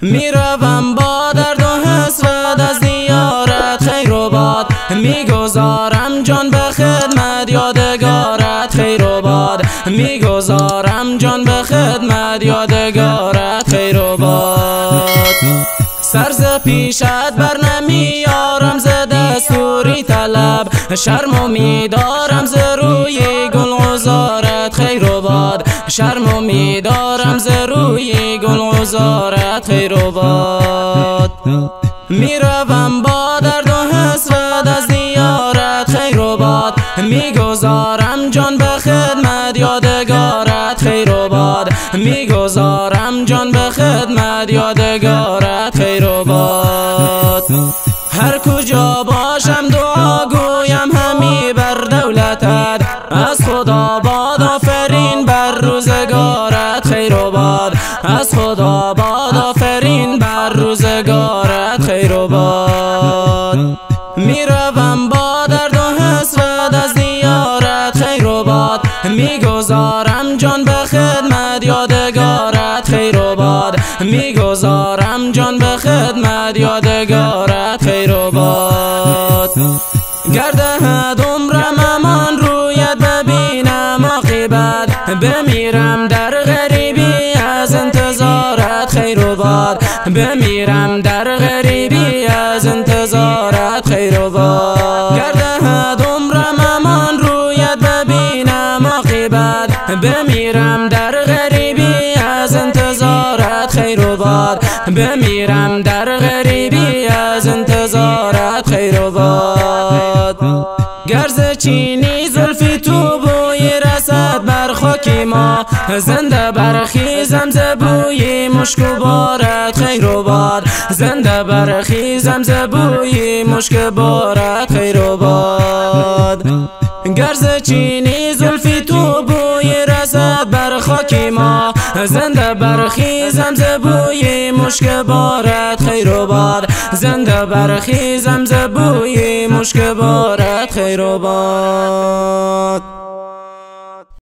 میروم با درد و حسرت از دیارت خیر و باد، میگذارم جان به خدمت یادگارت خیر و باد، میگذارم جان به خدمت یادگارت خیر و باد. سر ز پیشت بر نمیارم ز دستوری طلب، شرم میدارم ز روی گلعذارت خیر و باد، شرم میدارم ز روی گلعذارت خیر و باد. میروم با درد و حسرت از دیارت خیر و باد، میگذارم جان به خدمت یادگارت خیر و باد، میگذارم جان به خدمت یادگارت خیر و باد. هر کجا باشم دعا گویم همی بر دولتت، از خدا باد آفرین بر روزگارت خیر و باد، از خدا باد آفرین بر روزگارت خیر و باد. میروم با درد و حسرت از دیارت خیر و باد، میگذارم جان به خدمت یادگارت خیر و باد، میگذارم جان به خدمت یادگارت خیر و باد. گردد عمرم امان رویت ببینم عاقبت، بمیرم در غریبی از انتظارت خیر و باد، بمیرم در غریبی از انتظارت خیر و باد. گردد عمرم امان رویت ببینم عاقبت، بمیرم در غریبی از انتظارت خیر و باد، بمیرم در غریبی از انتظارت خیر و باد. گرز چینی زلفی تو بوی رسد بر خاکی ما، زنده برخیزم ز بوی مشک و بارت خیر و باد، زنده برخیزم ز بوی مشک بارت خیر و باد. گرز چینی زلفی تو بوی رسد بر خاکی ما، زنده برخیزم ز بوی مشک بارت خیر و باد، زنده برخیزم ز بوی مشک بارت خیر و باد.